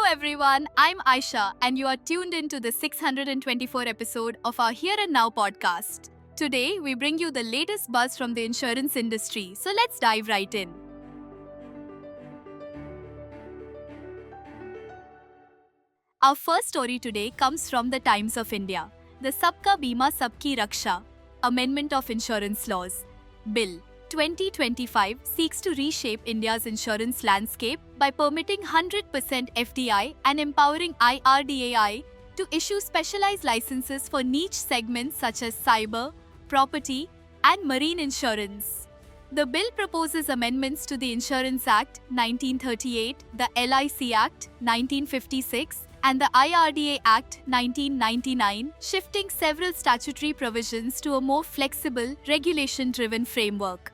everyone, I'm Aisha and you are tuned into the 624 episode of our Here and Now podcast. Today, we bring you the latest buzz from the insurance industry, so let's dive right in. Our first story today comes from the Times of India, the Sabka Bima Sabki Raksha Amendment of Insurance Laws Bill 2025 seeks to reshape India's insurance landscape by permitting 100% FDI and empowering IRDAI to issue specialized licenses for niche segments such as cyber, property, and marine insurance. The bill proposes amendments to the Insurance Act 1938, the LIC Act 1956, and the IRDA Act 1999, shifting several statutory provisions to a more flexible, regulation-driven framework.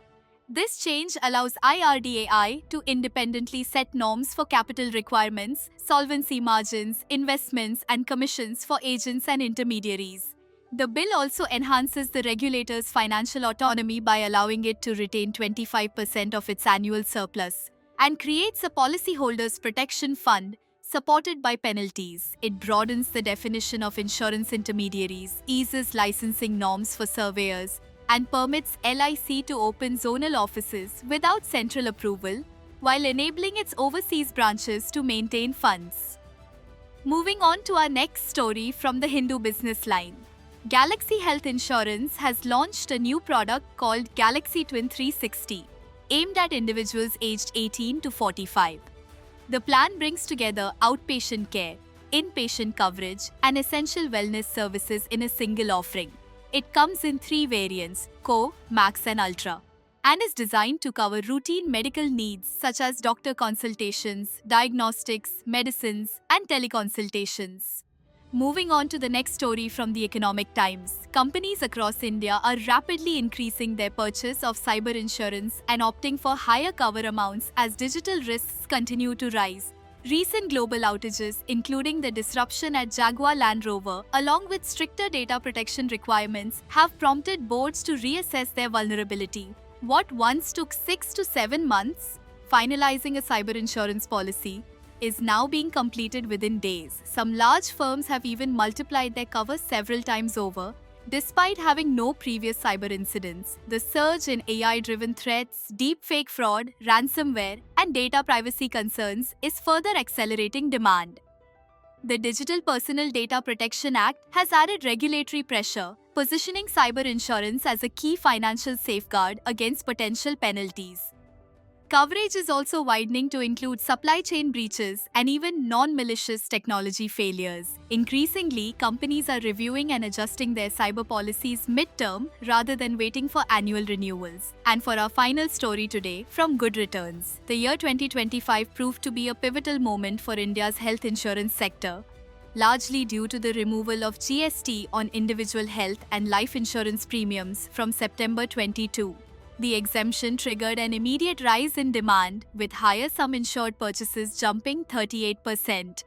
This change allows IRDAI to independently set norms for capital requirements, solvency margins, investments, and commissions for agents and intermediaries. The bill also enhances the regulator's financial autonomy by allowing it to retain 25% of its annual surplus and creates a policyholders' protection fund supported by penalties. It broadens the definition of insurance intermediaries, eases licensing norms for surveyors, and permits LIC to open zonal offices without central approval, while enabling its overseas branches to maintain funds. Moving on to our next story from the Hindu business line. Galaxy Health Insurance has launched a new product called Galaxy Twin 360, aimed at individuals aged 18 to 45. The plan brings together outpatient care, inpatient coverage, and essential wellness services in a single offering. It comes in 3 variants, Core, Max and Ultra, and is designed to cover routine medical needs such as doctor consultations, diagnostics, medicines, and teleconsultations. Moving on to the next story from the Economic Times, companies across India are rapidly increasing their purchase of cyber insurance and opting for higher cover amounts as digital risks continue to rise. Recent global outages, including the disruption at Jaguar Land Rover, along with stricter data protection requirements, have prompted boards to reassess their vulnerability. What once took 6 to 7 months, finalizing a cyber insurance policy, is now being completed within days. Some large firms have even multiplied their cover several times over. Despite having no previous cyber incidents, the surge in AI-driven threats, deepfake fraud, ransomware, and data privacy concerns is further accelerating demand. The Digital Personal Data Protection Act has added regulatory pressure, positioning cyber insurance as a key financial safeguard against potential penalties. Coverage is also widening to include supply chain breaches and even non-malicious technology failures. Increasingly, companies are reviewing and adjusting their cyber policies mid-term rather than waiting for annual renewals. And for our final story today, from Good Returns, the year 2025 proved to be a pivotal moment for India's health insurance sector, largely due to the removal of GST on individual health and life insurance premiums from September 22. The exemption triggered an immediate rise in demand, with higher sum insured purchases jumping 38%.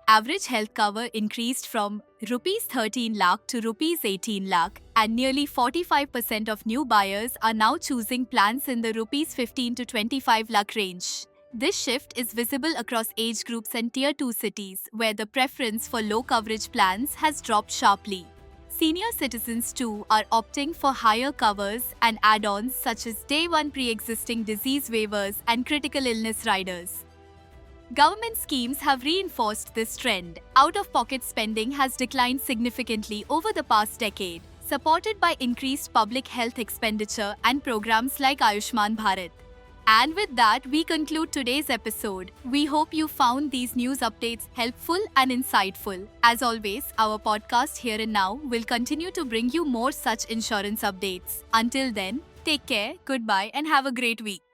Average health cover increased from Rs 13 lakh to Rs 18 lakh, and nearly 45% of new buyers are now choosing plans in the Rs 15 to 25 lakh range. This shift is visible across age groups and Tier 2 cities, where the preference for low coverage plans has dropped sharply. Senior citizens too are opting for higher covers and add-ons such as Day 1 pre-existing disease waivers and critical illness riders. Government schemes have reinforced this trend. Out-of-pocket spending has declined significantly over the past decade, supported by increased public health expenditure and programs like Ayushman Bharat. And with that, we conclude today's episode. We hope you found these news updates helpful and insightful. As always, our podcast Here and Now will continue to bring you more such insurance updates. Until then, take care, goodbye, and have a great week.